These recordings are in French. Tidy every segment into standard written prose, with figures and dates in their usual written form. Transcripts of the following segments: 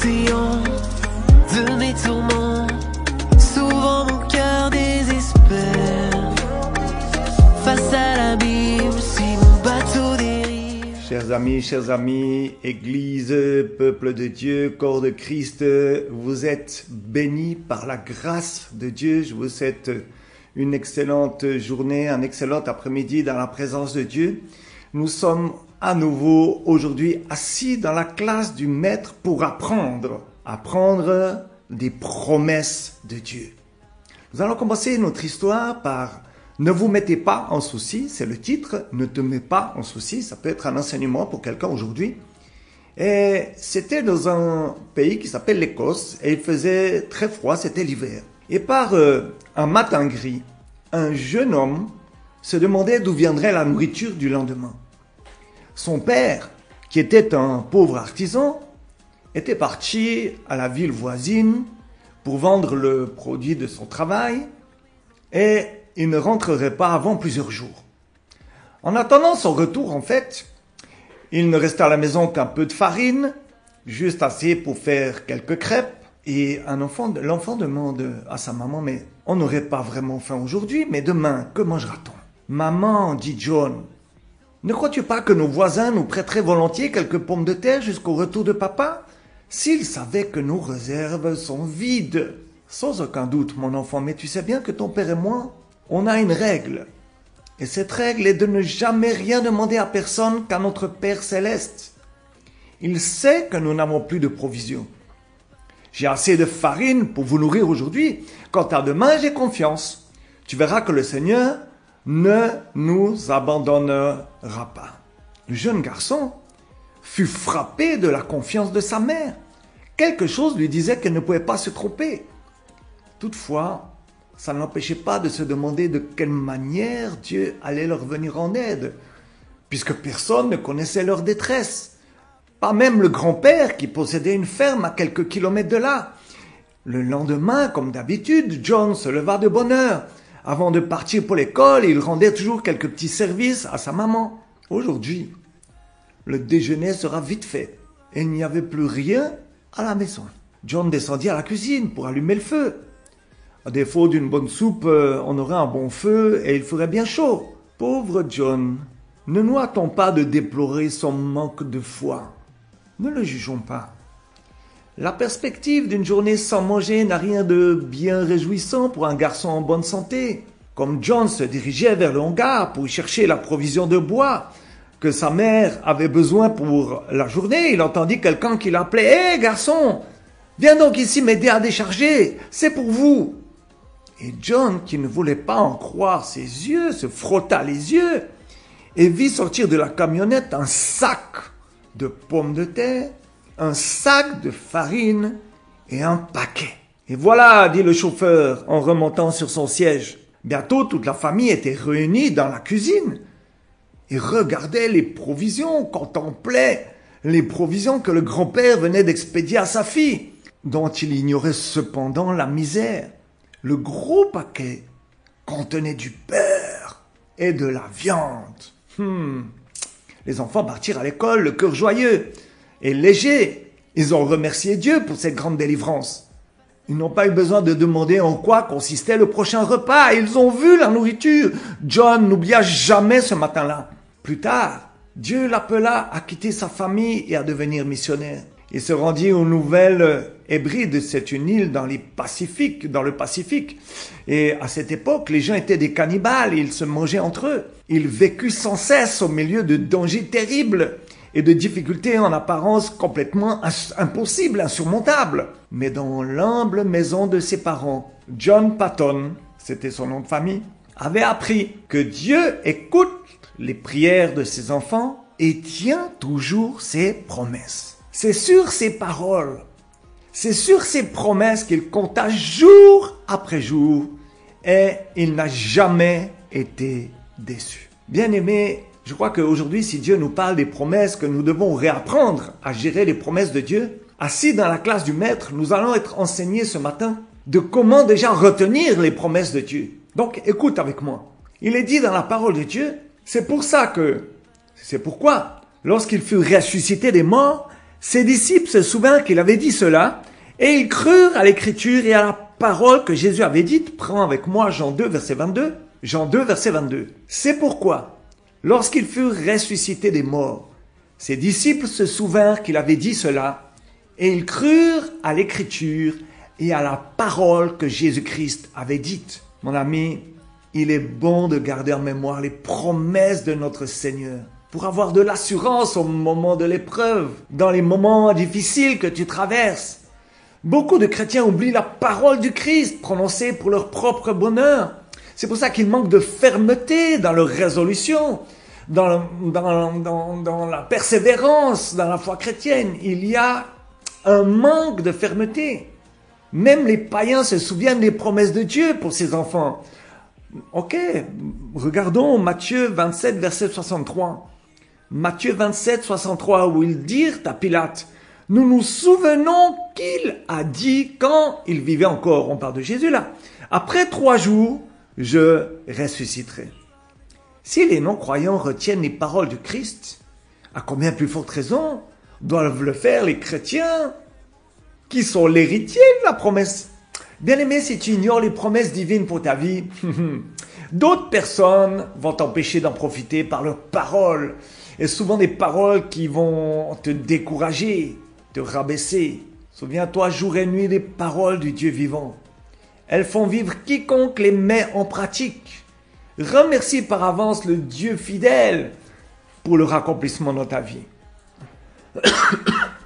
l'océan de mes tourments. Souvent mon cœur désespère face à l'abîme si mon bateau dérive. Chers amis, Église, peuple de Dieu, corps de Christ, vous êtes bénis par la grâce de Dieu. Je vous souhaite une excellente journée, un excellent après-midi dans la présence de Dieu. Nous sommes à nouveau aujourd'hui assis dans la classe du Maître pour apprendre des promesses de Dieu. Nous allons commencer notre histoire par « Ne vous mettez pas en souci », c'est le titre, « Ne te mets pas en souci », ça peut être un enseignement pour quelqu'un aujourd'hui. Et c'était dans un pays qui s'appelle l'Écosse et il faisait très froid, c'était l'hiver. Et par un matin gris, un jeune homme se demandait d'où viendrait la nourriture du lendemain. Son père, qui était un pauvre artisan, était parti à la ville voisine pour vendre le produit de son travail et il ne rentrerait pas avant plusieurs jours. En attendant son retour, en fait, il ne restait à la maison qu'un peu de farine, juste assez pour faire quelques crêpes. Et l'enfant demande à sa maman, mais on n'aurait pas vraiment faim aujourd'hui, mais demain, que mangera-t-on? Maman, dit John, ne crois-tu pas que nos voisins nous prêteraient volontiers quelques pommes de terre jusqu'au retour de papa? S'ils savaient que nos réserves sont vides. Sans aucun doute, mon enfant, mais tu sais bien que ton père et moi, on a une règle. Et cette règle est de ne jamais rien demander à personne qu'à notre Père céleste. Il sait que nous n'avons plus de provisions. J'ai assez de farine pour vous nourrir aujourd'hui. Quant à demain, j'ai confiance. Tu verras que le Seigneur ne nous abandonnera pas. Le jeune garçon fut frappé de la confiance de sa mère. Quelque chose lui disait qu'elle ne pouvait pas se tromper. Toutefois, ça ne l'empêchait pas de se demander de quelle manière Dieu allait leur venir en aide, puisque personne ne connaissait leur détresse. Pas même le grand-père qui possédait une ferme à quelques kilomètres de là. Le lendemain, comme d'habitude, John se leva de bonne heure. Avant de partir pour l'école, il rendait toujours quelques petits services à sa maman. Aujourd'hui, le déjeuner sera vite fait et il n'y avait plus rien à la maison. John descendit à la cuisine pour allumer le feu. À défaut d'une bonne soupe, on aurait un bon feu et il ferait bien chaud. Pauvre John, ne nous hâtons pas de déplorer son manque de foi. Ne le jugeons pas. La perspective d'une journée sans manger n'a rien de bien réjouissant pour un garçon en bonne santé. Comme John se dirigeait vers le hangar pour y chercher la provision de bois que sa mère avait besoin pour la journée, il entendit quelqu'un qui l'appelait « Hé, garçon, viens donc ici m'aider à décharger, c'est pour vous !» Et John, qui ne voulait pas en croire ses yeux, se frotta les yeux et vit sortir de la camionnette un sac de pommes de terre, un sac de farine et un paquet. « Et voilà, dit le chauffeur en remontant sur son siège. Bientôt, toute la famille était réunie dans la cuisine et regardait les provisions, contemplait les provisions que le grand-père venait d'expédier à sa fille, dont il ignorait cependant la misère. Le gros paquet contenait du beurre et de la viande. Les enfants partirent à l'école, le cœur joyeux et léger. Ils ont remercié Dieu pour cette grande délivrance. Ils n'ont pas eu besoin de demander en quoi consistait le prochain repas. Ils ont vu la nourriture. John n'oublia jamais ce matin-là. Plus tard, Dieu l'appela à quitter sa famille et à devenir missionnaire. Il se rendit aux Nouvelles-Hébrides, c'est une île dans le Pacifique. Et à cette époque, les gens étaient des cannibales, ils se mangeaient entre eux. Il vécut sans cesse au milieu de dangers terribles et de difficultés en apparence complètement impossibles, insurmontables. Mais dans l'humble maison de ses parents, John Patton, c'était son nom de famille, avait appris que Dieu écoute les prières de ses enfants et tient toujours ses promesses. C'est sur ses paroles, c'est sur ses promesses qu'il compta jour après jour et il n'a jamais été déçu. Bien-aimés, je crois qu'aujourd'hui, si Dieu nous parle des promesses, que nous devons réapprendre à gérer les promesses de Dieu, assis dans la classe du Maître, nous allons être enseignés ce matin de comment déjà retenir les promesses de Dieu. Donc, écoute avec moi. Il est dit dans la parole de Dieu, c'est pourquoi, lorsqu'il fut ressuscité des morts, Ses disciples se souvinrent qu'il avait dit cela, et ils crurent à l'écriture et à la parole que Jésus avait dite. Prends avec moi Jean 2, verset 22. Jean 2, verset 22. C'est pourquoi, lorsqu'ils furent ressuscités des morts, ses disciples se souvinrent qu'il avait dit cela, et ils crurent à l'écriture et à la parole que Jésus-Christ avait dite. Mon ami, il est bon de garder en mémoire les promesses de notre Seigneur pour avoir de l'assurance au moment de l'épreuve, dans les moments difficiles que tu traverses. Beaucoup de chrétiens oublient la parole du Christ prononcée pour leur propre bonheur. C'est pour ça qu'ils manquent de fermeté dans leur résolution, dans la persévérance, dans la foi chrétienne. Il y a un manque de fermeté. Même les païens se souviennent des promesses de Dieu pour ses enfants. Ok, regardons Matthieu 27, verset 63. Matthieu 27, 63, où ils dirent à Pilate, « Nous nous souvenons qu'il a dit quand il vivait encore. » On parle de Jésus là. « Après 3 jours, je ressusciterai. » Si les non-croyants retiennent les paroles du Christ, à combien plus forte raison doivent le faire les chrétiens qui sont l'héritier de la promesse. Bien-aimé, si tu ignores les promesses divines pour ta vie, d'autres personnes vont t'empêcher d'en profiter par leurs paroles. Et souvent des paroles qui vont te décourager, te rabaisser. Souviens-toi jour et nuit des paroles du Dieu vivant. Elles font vivre quiconque les met en pratique. Remercie par avance le Dieu fidèle pour leur accomplissement dans ta vie.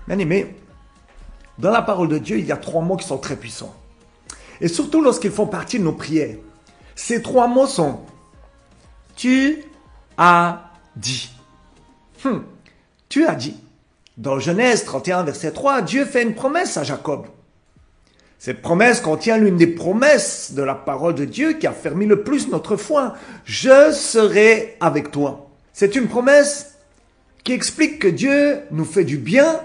Bien-aimé, dans la parole de Dieu, il y a 3 mots qui sont très puissants. Et surtout lorsqu'ils font partie de nos prières. Ces 3 mots sont « Tu as dit ». Tu as dit. Dans Genèse 31, verset 3, Dieu fait une promesse à Jacob. Cette promesse contient l'une des promesses de la parole de Dieu qui a affermi le plus notre foi. « Je serai avec toi ». C'est une promesse qui explique que Dieu nous fait du bien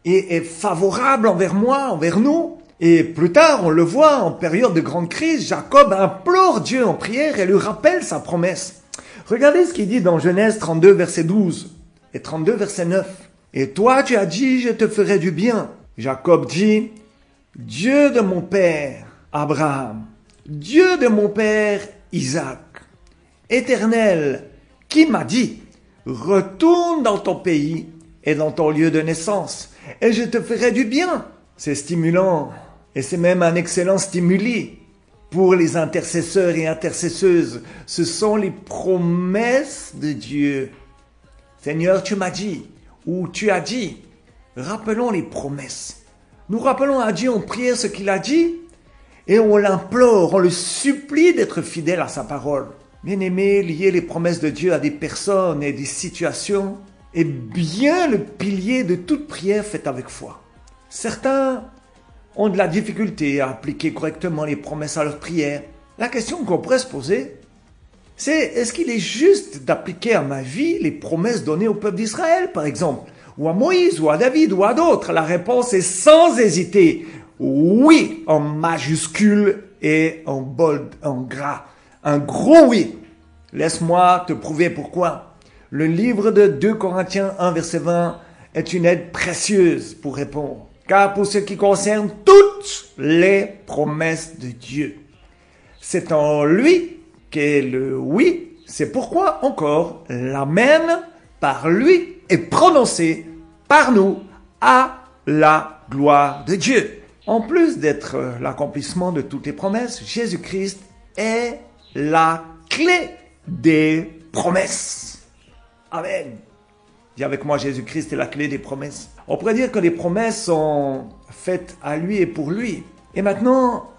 et est favorable envers moi, envers nous. Et plus tard, on le voit, en période de grande crise, Jacob implore Dieu en prière et lui rappelle sa promesse. Regardez ce qu'il dit dans Genèse 32, verset 12 et 32, verset 9. « Et toi, tu as dit, je te ferai du bien. » Jacob dit, « Dieu de mon père Abraham, Dieu de mon père Isaac, Éternel, qui m'a dit, retourne dans ton pays et dans ton lieu de naissance, et je te ferai du bien. » C'est stimulant, et c'est même un excellent stimuli pour les intercesseurs et intercesseuses. Ce sont les promesses de Dieu. Seigneur, tu m'as dit, ou tu as dit. Rappelons les promesses. Nous rappelons à Dieu en prière ce qu'il a dit, et on l'implore, on le supplie d'être fidèle à sa parole. Bien-aimé, lier les promesses de Dieu à des personnes et des situations est bien le pilier de toute prière faite avec foi. Certains ont de la difficulté à appliquer correctement les promesses à leur prière. La question qu'on pourrait se poser, c'est est-ce qu'il est juste d'appliquer à ma vie les promesses données au peuple d'Israël, par exemple, ou à Moïse, ou à David, ou à d'autres? La réponse est sans hésiter, oui, en majuscule et en bold, en gras. Un gros oui. Laisse-moi te prouver pourquoi. Le livre de 2 Corinthiens 1, verset 20 est une aide précieuse pour répondre. Car pour ce qui concerne toutes les promesses de Dieu, c'est en lui qu'est le oui. C'est pourquoi encore l'amen par lui est prononcé par nous à la gloire de Dieu. En plus d'être l'accomplissement de toutes les promesses, Jésus-Christ est la clé des promesses. Amen. Dis avec moi, Jésus-Christ est la clé des promesses. On pourrait dire que les promesses sont faites à lui et pour lui. Et maintenant,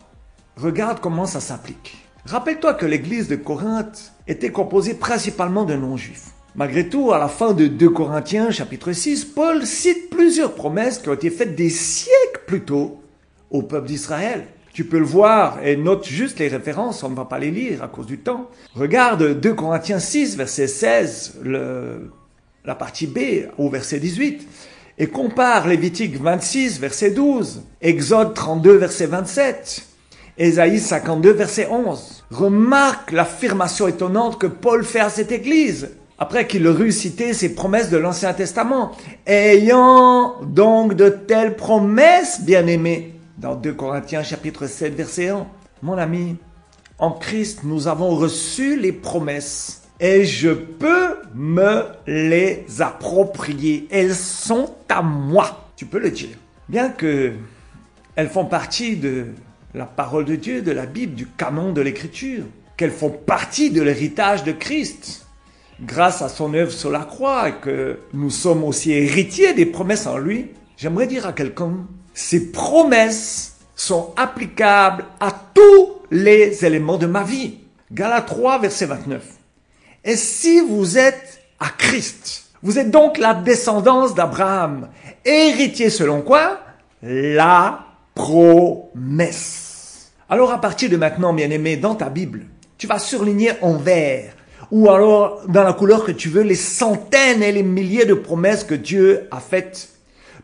regarde comment ça s'applique. Rappelle-toi que l'église de Corinthe était composée principalement de non-juifs. Malgré tout, à la fin de 2 Corinthiens, chapitre 6, Paul cite plusieurs promesses qui ont été faites des siècles plus tôt au peuple d'Israël. Tu peux le voir et note juste les références, on ne va pas les lire à cause du temps. Regarde 2 Corinthiens 6, verset 16, la partie B au verset 18. Et compare Lévitique 26, verset 12, Exode 32, verset 27, Ésaïe 52, verset 11. Remarque l'affirmation étonnante que Paul fait à cette église. Après qu'il eut cité ces promesses de l'Ancien Testament. Ayant donc de telles promesses, bien-aimés, dans 2 Corinthiens chapitre 7, verset 1. Mon ami, en Christ, nous avons reçu les promesses et je peux me les approprier. Elles sont à moi. Tu peux le dire. Bien que elles font partie de la parole de Dieu, de la Bible, du canon de l'Écriture, qu'elles font partie de l'héritage de Christ, grâce à son œuvre sur la croix, et que nous sommes aussi héritiers des promesses en lui, j'aimerais dire à quelqu'un, ces promesses sont applicables à tous les éléments de ma vie. Galates 3, verset 29. Et si vous êtes à Christ, vous êtes donc la descendance d'Abraham, héritier selon quoi? La promesse. Alors à partir de maintenant, bien-aimé, dans ta Bible, tu vas surligner en vert, ou alors dans la couleur que tu veux, les centaines et les milliers de promesses que Dieu a faites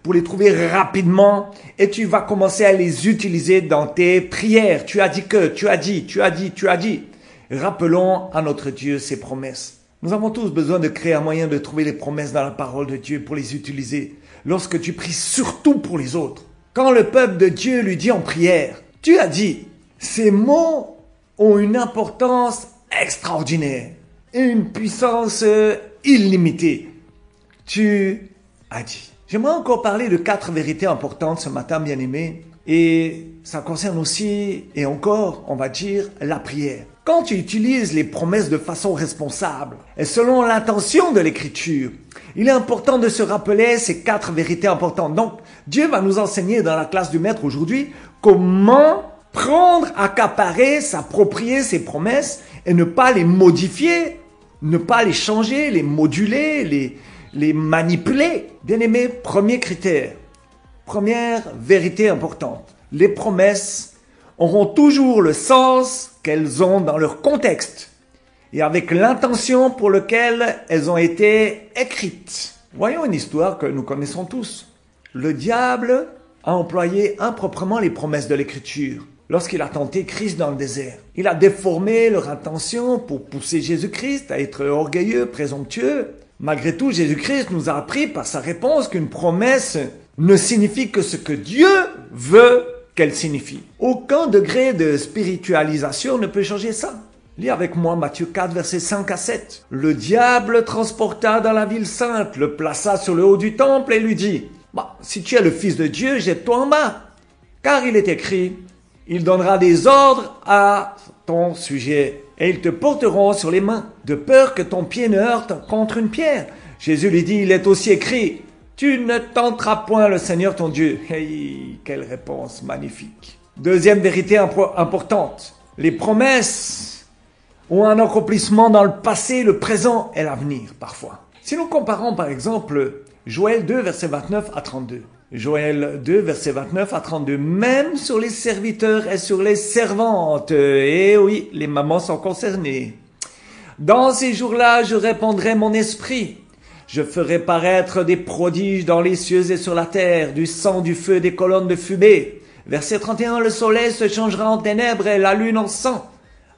pour les trouver rapidement, et tu vas commencer à les utiliser dans tes prières. Tu as dit que, tu as dit. Rappelons à notre Dieu ses promesses. Nous avons tous besoin de créer un moyen de trouver les promesses dans la parole de Dieu pour les utiliser. Lorsque tu pries surtout pour les autres. Quand le peuple de Dieu lui dit en prière, tu as dit, ces mots ont une importance extraordinaire et une puissance illimitée. Tu as dit. J'aimerais encore parler de 4 vérités importantes ce matin, bien-aimés. Et ça concerne aussi, et encore, on va dire, la prière. Quand tu utilises les promesses de façon responsable et selon l'intention de l'Écriture, il est important de se rappeler ces 4 vérités importantes. Donc, Dieu va nous enseigner dans la classe du Maître aujourd'hui comment prendre, accaparer, s'approprier ces promesses et ne pas les modifier, ne pas les changer, les moduler, les manipuler. Bien-aimé, premier critère, première vérité importante. Les promesses auront toujours le sens qu'elles ont dans leur contexte et avec l'intention pour laquelle elles ont été écrites. Voyons une histoire que nous connaissons tous. Le diable a employé improprement les promesses de l'Écriture lorsqu'il a tenté Christ dans le désert. Il a déformé leur intention pour pousser Jésus-Christ à être orgueilleux, présomptueux. Malgré tout, Jésus-Christ nous a appris par sa réponse qu'une promesse ne signifie que ce que Dieu veut qu'elle signifie. Aucun degré de spiritualisation ne peut changer ça. Lis avec moi Matthieu 4, versets 5 à 7. Le diable le transporta dans la ville sainte, le plaça sur le haut du temple et lui dit, si tu es le Fils de Dieu, jette-toi en bas. Car il est écrit, il donnera des ordres à ton sujet et ils te porteront sur les mains, de peur que ton pied ne heurte contre une pierre. Jésus lui dit, il est aussi écrit, tu ne tenteras point le Seigneur ton Dieu. Hey, quelle réponse magnifique. Deuxième vérité importante. Les promesses ont un accomplissement dans le passé, le présent et l'avenir parfois. Si nous comparons par exemple Joël 2, verset 29 à 32. Joël 2, verset 29 à 32. Même sur les serviteurs et sur les servantes. Et oui, les mamans sont concernées. Dans ces jours-là, je répandrai mon esprit. Je ferai paraître des prodiges dans les cieux et sur la terre, du sang, du feu, des colonnes de fumée. Verset 31, le soleil se changera en ténèbres et la lune en sang.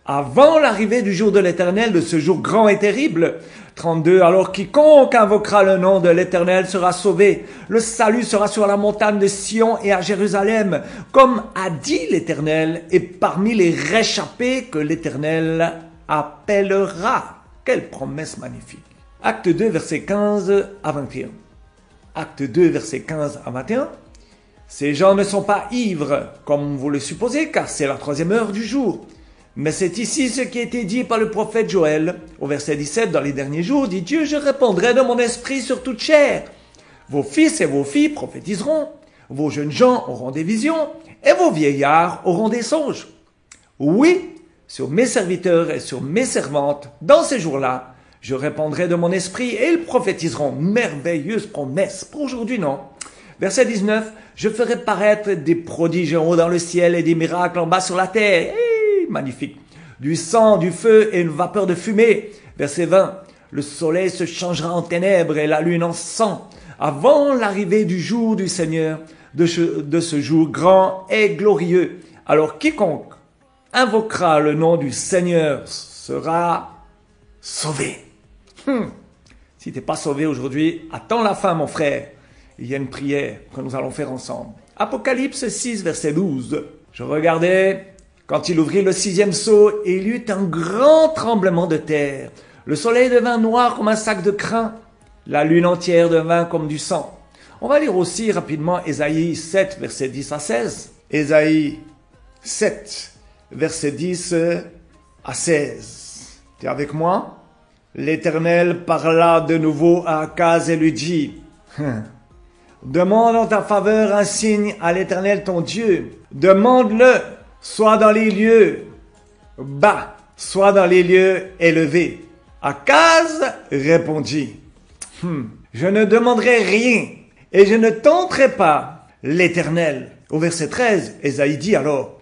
Avant l'arrivée du jour de l'Éternel, de ce jour grand et terrible. 32, alors quiconque invoquera le nom de l'Éternel sera sauvé. Le salut sera sur la montagne de Sion et à Jérusalem, comme a dit l'Éternel, et parmi les réchappés que l'Éternel appellera. Quelle promesse magnifique. Acte 2, verset 15 à 21. Acte 2, verset 15 à 21. Ces gens ne sont pas ivres, comme vous le supposez, car c'est la 3e heure du jour. Mais c'est ici ce qui a été dit par le prophète Joël. Au verset 17, dans les derniers jours, dit Dieu, je répandrai de mon esprit sur toute chair. Vos fils et vos filles prophétiseront, vos jeunes gens auront des visions, et vos vieillards auront des songes. Oui, sur mes serviteurs et sur mes servantes, dans ces jours-là, je répandrai de mon esprit et ils prophétiseront. Merveilleuse promesse. Pour aujourd'hui, non. Verset 19, je ferai paraître des prodiges en haut dans le ciel et des miracles en bas sur la terre. Magnifique. Du sang, du feu et une vapeur de fumée. Verset 20. Le soleil se changera en ténèbres et la lune en sang avant l'arrivée du jour du Seigneur, de ce jour grand et glorieux. Alors quiconque invoquera le nom du Seigneur sera sauvé. Si tu n'es pas sauvé aujourd'hui, attends la fin, mon frère. Il y a une prière que nous allons faire ensemble. Apocalypse 6, verset 12. Je regardais quand il ouvrit le 6e sceau et il y eut un grand tremblement de terre. Le soleil devint noir comme un sac de crin. La lune entière devint comme du sang. On va lire aussi rapidement Ésaïe 7, verset 10 à 16. Ésaïe 7, verset 10 à 16. Tu es avec moi? L'Éternel parla de nouveau à Akaz et lui dit, demande en ta faveur un signe à l'Éternel ton Dieu. Demande-le, soit dans les lieux bas, soit dans les lieux élevés. Akaz répondit, je ne demanderai rien et je ne tenterai pas l'Éternel. Au verset 13, Ésaïe dit alors,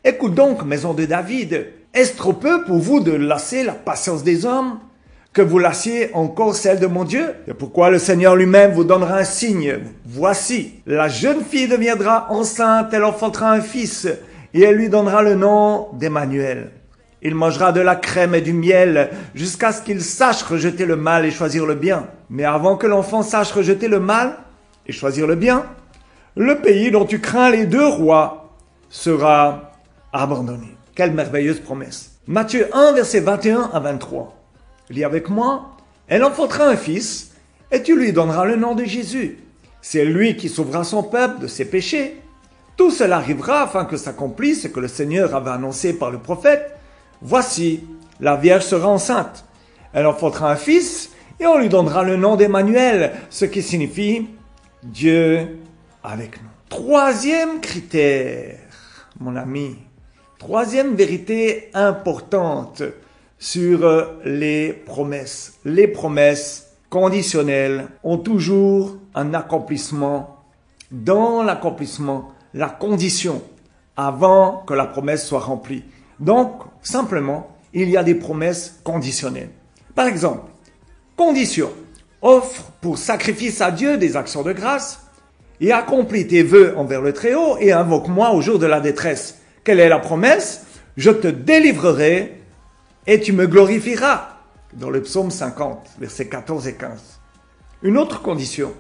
écoute donc, maison de David, est-ce trop peu pour vous de lasser la patience des hommes, que vous lassiez encore celle de mon Dieu? Et pourquoi le Seigneur lui-même vous donnera un signe? Voici, la jeune fille deviendra enceinte, elle enfantera un fils, et elle lui donnera le nom d'Emmanuel. Il mangera de la crème et du miel, jusqu'à ce qu'il sache rejeter le mal et choisir le bien. Mais avant que l'enfant sache rejeter le mal et choisir le bien, le pays dont tu crains les 2 rois sera abandonné. Quelle merveilleuse promesse. Matthieu 1, verset 21 à 23. Lis avec moi. Elle enfantera un fils, et tu lui donneras le nom de Jésus. C'est lui qui sauvera son peuple de ses péchés. Tout cela arrivera afin que s'accomplisse ce que le Seigneur avait annoncé par le prophète. Voici, la Vierge sera enceinte. Elle enfantera un fils, et on lui donnera le nom d'Emmanuel, ce qui signifie Dieu avec nous. 3e critère, mon ami. 3e vérité importante sur les promesses. Les promesses conditionnelles ont toujours un accomplissement. Dans l'accomplissement, la condition avant que la promesse soit remplie. Donc, simplement, il y a des promesses conditionnelles. Par exemple, condition, offre pour sacrifice à Dieu des actions de grâce et accomplis tes vœux envers le Très-Haut et invoque-moi au jour de la détresse. Quelle est la promesse? Je te délivrerai et tu me glorifieras. Dans le psaume 50, versets 14 et 15. Une autre condition.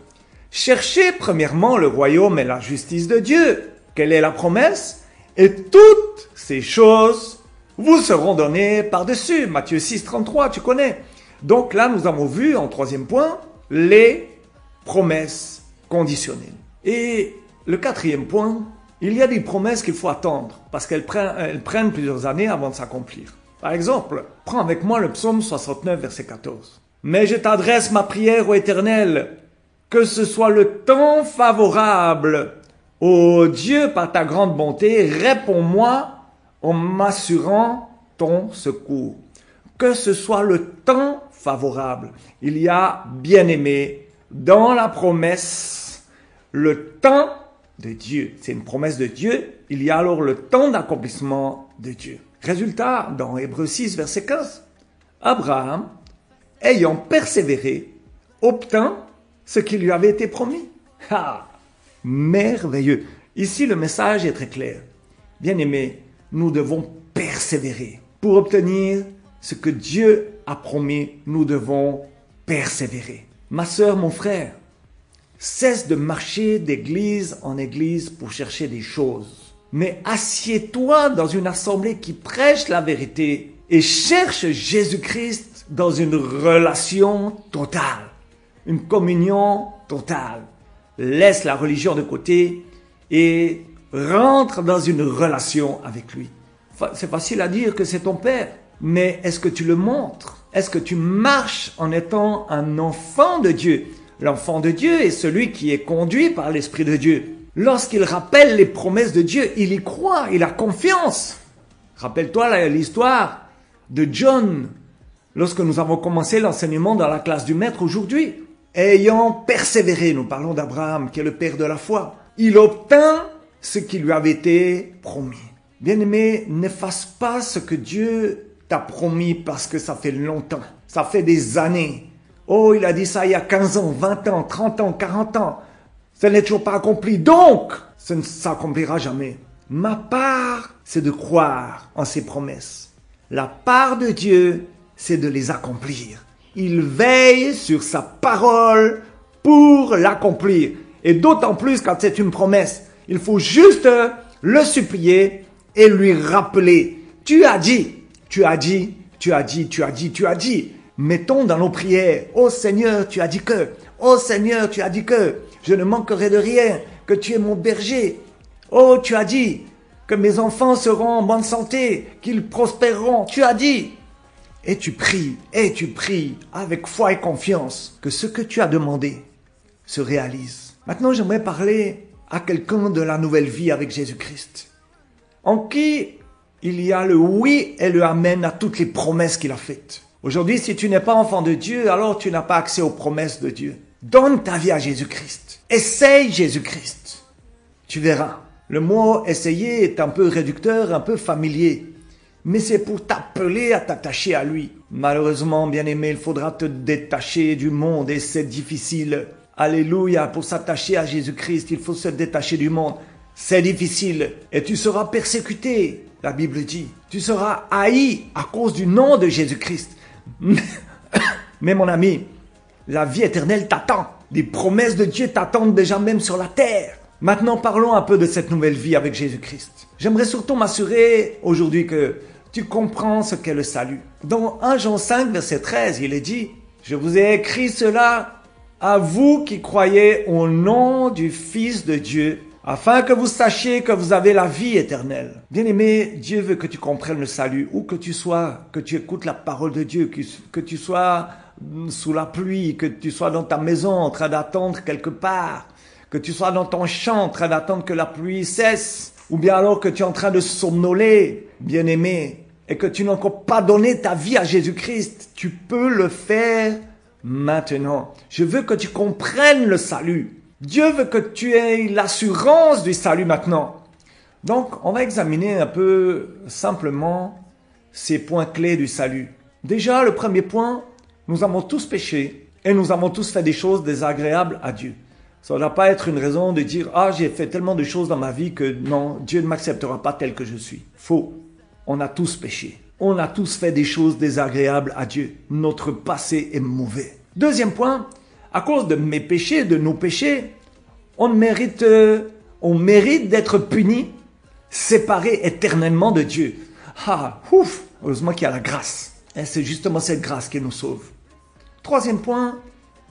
Cherchez premièrement le royaume et la justice de Dieu. Quelle est la promesse? Et toutes ces choses vous seront données par-dessus. Matthieu 6, 33, tu connais. Donc là, nous avons vu en 3e point, les promesses conditionnelles. Et le 4e point, il y a des promesses qu'il faut attendre parce qu'elles prennent plusieurs années avant de s'accomplir. Par exemple, prends avec moi le psaume 69, verset 14. Mais je t'adresse ma prière au Éternel, que ce soit le temps favorable. Ô Dieu, par ta grande bonté, réponds-moi en m'assurant ton secours. Que ce soit le temps favorable. Il y a, bien-aimé, dans la promesse, le temps de Dieu. C'est une promesse de Dieu. Il y a alors le temps d'accomplissement de Dieu. Résultat, dans Hébreux 6, verset 15, Abraham, ayant persévéré, obtint ce qui lui avait été promis. Ah, merveilleux. Ici, le message est très clair. Bien-aimés, nous devons persévérer. Pour obtenir ce que Dieu a promis, nous devons persévérer. Ma sœur, mon frère, cesse de marcher d'église en église pour chercher des choses. Mais assieds-toi dans une assemblée qui prêche la vérité et cherche Jésus-Christ dans une relation totale, une communion totale. Laisse la religion de côté et rentre dans une relation avec lui. C'est facile à dire que c'est ton Père, mais est-ce que tu le montres? Est-ce que tu marches en étant un enfant de Dieu? L'enfant de Dieu est celui qui est conduit par l'Esprit de Dieu. Lorsqu'il rappelle les promesses de Dieu, il y croit, il a confiance. Rappelle-toi l'histoire de John, lorsque nous avons commencé l'enseignement dans la classe du maître aujourd'hui. Ayant persévéré, nous parlons d'Abraham, qui est le père de la foi, il obtint ce qui lui avait été promis. Bien-aimé, n'efface pas ce que Dieu t'a promis parce que ça fait longtemps, ça fait des années. Oh, il a dit ça il y a 15 ans, 20 ans, 30 ans, 40 ans. Ça n'est toujours pas accompli, donc ça ne s'accomplira jamais. Ma part, c'est de croire en ses promesses. La part de Dieu, c'est de les accomplir. il veille sur sa parole pour l'accomplir. Et d'autant plus quand c'est une promesse. Il faut juste le supplier et lui rappeler. Tu as dit, tu as dit, tu as dit, tu as dit, tu as dit. Mettons dans nos prières, ô Seigneur, tu as dit que, ô Seigneur, tu as dit que, je ne manquerai de rien, que tu es mon berger. Oh, tu as dit que mes enfants seront en bonne santé, qu'ils prospéreront. Tu as dit. Et tu pries avec foi et confiance que ce que tu as demandé se réalise. Maintenant, j'aimerais parler à quelqu'un de la nouvelle vie avec Jésus-Christ, en qui il y a le oui et le amen à toutes les promesses qu'il a faites. Aujourd'hui, si tu n'es pas enfant de Dieu, alors tu n'as pas accès aux promesses de Dieu. Donne ta vie à Jésus-Christ. Essaye Jésus-Christ. Tu verras. Le mot « essayer » est un peu réducteur, un peu familier. Mais c'est pour t'appeler à t'attacher à lui. Malheureusement, bien-aimé, il faudra te détacher du monde et c'est difficile. Alléluia, pour s'attacher à Jésus-Christ, il faut se détacher du monde. C'est difficile et tu seras persécuté, la Bible dit. Tu seras haï à cause du nom de Jésus-Christ. Mais mon ami, la vie éternelle t'attend. Les promesses de Dieu t'attendent déjà même sur la terre. Maintenant, parlons un peu de cette nouvelle vie avec Jésus-Christ. J'aimerais surtout m'assurer aujourd'hui que tu comprends ce qu'est le salut. Dans 1 Jean 5, verset 13, il est dit « Je vous ai écrit cela à vous qui croyez au nom du Fils de Dieu, afin que vous sachiez que vous avez la vie éternelle. » Bien-aimé, Dieu veut que tu comprennes le salut, où que tu sois, que tu écoutes la parole de Dieu, que tu sois sous la pluie, que tu sois dans ta maison en train d'attendre quelque part, que tu sois dans ton champ en train d'attendre que la pluie cesse, ou bien alors que tu es en train de somnoler, bien-aimé, et que tu n'as encore pas donné ta vie à Jésus-Christ, tu peux le faire maintenant. Je veux que tu comprennes le salut. Dieu veut que tu aies l'assurance du salut maintenant. Donc, on va examiner un peu simplement ces points clés du salut. Déjà, le premier point, nous avons tous péché et nous avons tous fait des choses désagréables à Dieu. Ça ne doit pas être une raison de dire « Ah, j'ai fait tellement de choses dans ma vie que non, Dieu ne m'acceptera pas tel que je suis. » Faux. On a tous péché. On a tous fait des choses désagréables à Dieu. Notre passé est mauvais. Deuxième point, à cause de mes péchés, de nos péchés, on mérite d'être puni, séparé éternellement de Dieu. Ah, ouf, heureusement qu'il y a la grâce. Et c'est justement cette grâce qui nous sauve. Troisième point,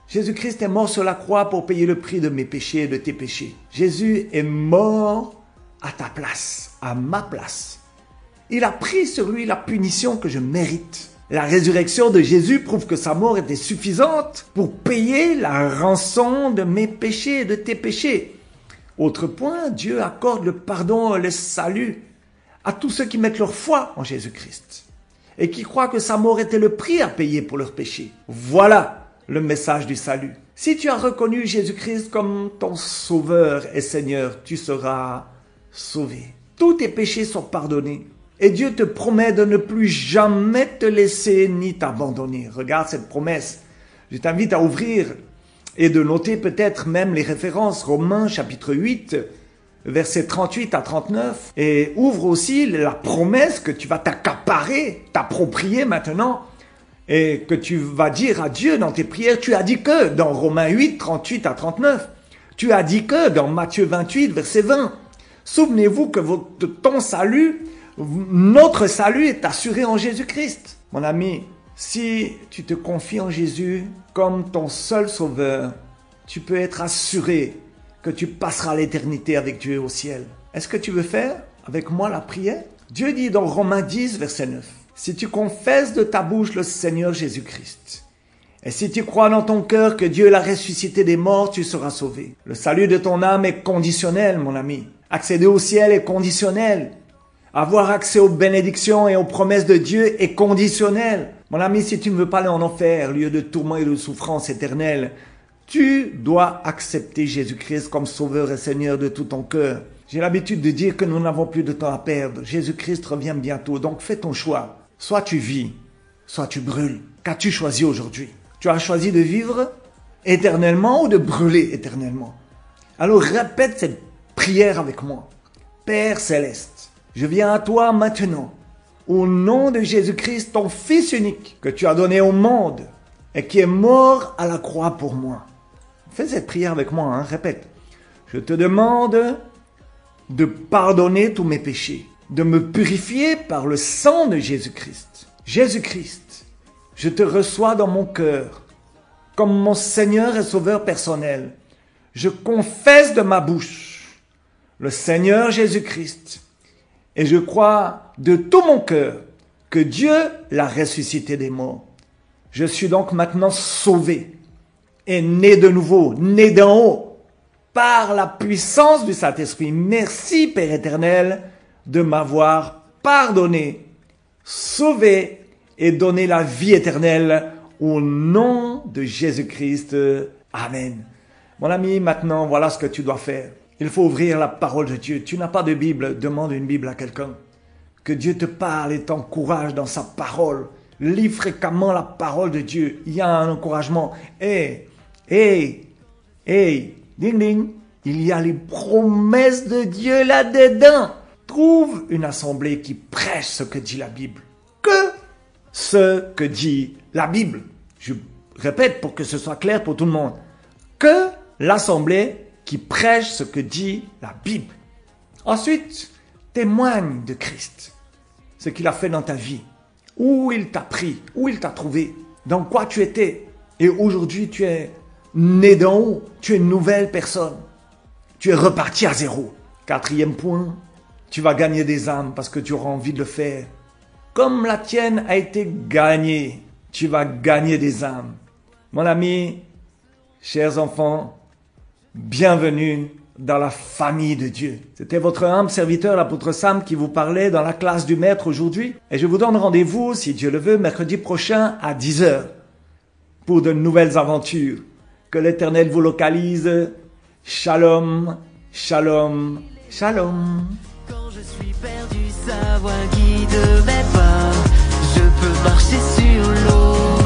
Jésus-Christ est mort sur la croix pour payer le prix de mes péchés et de tes péchés. Jésus est mort à ta place, à ma place. Il a pris sur lui la punition que je mérite. La résurrection de Jésus prouve que sa mort était suffisante pour payer la rançon de mes péchés et de tes péchés. Autre point, Dieu accorde le pardon et le salut à tous ceux qui mettent leur foi en Jésus-Christ et qui croient que sa mort était le prix à payer pour leurs péchés. Voilà le message du salut. Si tu as reconnu Jésus-Christ comme ton sauveur et Seigneur, tu seras sauvé. Tous tes péchés sont pardonnés. Et Dieu te promet de ne plus jamais te laisser ni t'abandonner. Regarde cette promesse. Je t'invite à ouvrir et de noter peut-être même les références. Romains chapitre 8, versets 38 à 39. Et ouvre aussi la promesse que tu vas t'accaparer, t'approprier maintenant. Et que tu vas dire à Dieu dans tes prières. Tu as dit que dans Romains 8, 38 à 39. Tu as dit que dans Matthieu 28, verset 20. Souvenez-vous que ton salut... Notre salut est assuré en Jésus-Christ. Mon ami, si tu te confies en Jésus comme ton seul sauveur, tu peux être assuré que tu passeras l'éternité avec Dieu au ciel. Est-ce que tu veux faire avec moi la prière? Dieu dit dans Romains 10, verset 9, « Si tu confesses de ta bouche le Seigneur Jésus-Christ, et si tu crois dans ton cœur que Dieu l'a ressuscité des morts, tu seras sauvé. » Le salut de ton âme est conditionnel, mon ami. Accéder au ciel est conditionnel. Avoir accès aux bénédictions et aux promesses de Dieu est conditionnel. Mon ami, si tu ne veux pas aller en enfer, lieu de tourment et de souffrance éternelle, tu dois accepter Jésus-Christ comme sauveur et Seigneur de tout ton cœur. J'ai l'habitude de dire que nous n'avons plus de temps à perdre. Jésus-Christ revient bientôt, donc fais ton choix. Soit tu vis, soit tu brûles. Qu'as-tu choisi aujourd'hui? Tu as choisi de vivre éternellement ou de brûler éternellement? Alors répète cette prière avec moi. Père céleste, je viens à toi maintenant, au nom de Jésus-Christ, ton Fils unique, que tu as donné au monde, et qui est mort à la croix pour moi. Fais cette prière avec moi, hein, répète. Je te demande de pardonner tous mes péchés, de me purifier par le sang de Jésus-Christ. Jésus-Christ, je te reçois dans mon cœur comme mon Seigneur et Sauveur personnel. Je confesse de ma bouche le Seigneur Jésus-Christ et je crois de tout mon cœur que Dieu l'a ressuscité des morts. Je suis donc maintenant sauvé et né de nouveau, né d'en haut, par la puissance du Saint-Esprit. Merci, Père éternel, de m'avoir pardonné, sauvé et donné la vie éternelle au nom de Jésus-Christ. Amen. Mon ami, maintenant, voilà ce que tu dois faire. Il faut ouvrir la parole de Dieu. Tu n'as pas de Bible, demande une Bible à quelqu'un. Que Dieu te parle et t'encourage dans sa parole. Lis fréquemment la parole de Dieu. Il y a un encouragement. Hey, ding ding. Il y a les promesses de Dieu là-dedans. Trouve une assemblée qui prêche ce que dit la Bible. Que ce que dit la Bible. Je répète pour que ce soit clair pour tout le monde. Que l'assemblée qui prêche ce que dit la Bible. Ensuite, témoigne de Christ. Ce qu'il a fait dans ta vie. Où il t'a pris. Où il t'a trouvé. Dans quoi tu étais. Et aujourd'hui, tu es né d'en haut. Tu es une nouvelle personne. Tu es reparti à zéro. 4e point. Tu vas gagner des âmes parce que tu auras envie de le faire. Comme la tienne a été gagnée, tu vas gagner des âmes. Mon ami, chers enfants, bienvenue dans la famille de Dieu. C'était votre humble serviteur, l'apôtre Sam, qui vous parlait dans la classe du Maître aujourd'hui. Et je vous donne rendez-vous, si Dieu le veut, mercredi prochain à 10h pour de nouvelles aventures. Que l'Éternel vous localise. Shalom, shalom, shalom. Quand je suis perdu, sa voix guide mes pas. Je peux marcher sur l'eau,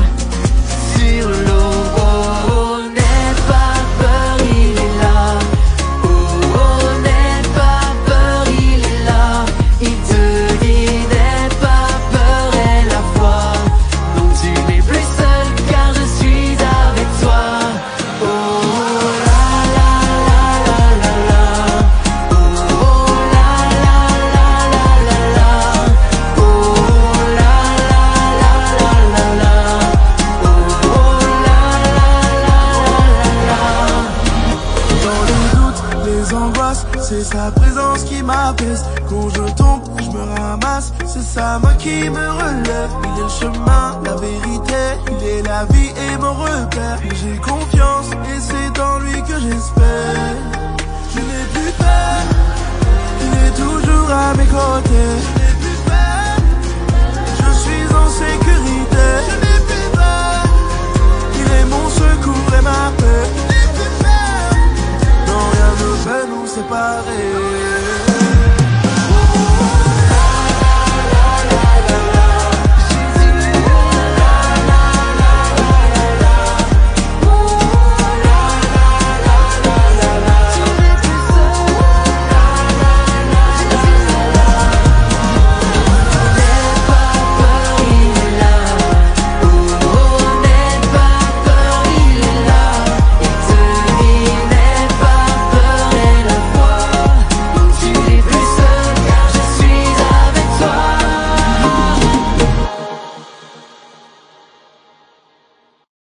sur l'eau. Oh, n'aie pas peur, il est là. Oh, n'aie pas peur, il est là. Il te dit n'aie pas peur et la foi. Non, tu n'es plus seul car je suis avec toi. Oh la la la la la la. Oh la la la la la la. Oh la la la la la la. Oh la la la la la la. Dans les doutes, les angoisses, c'est sa présence qui m'apaise. Quand je tombe, je me ramasse, c'est sa main qui me relève. Il est le chemin, la vérité, il est la vie et mon repère. J'ai confiance et c'est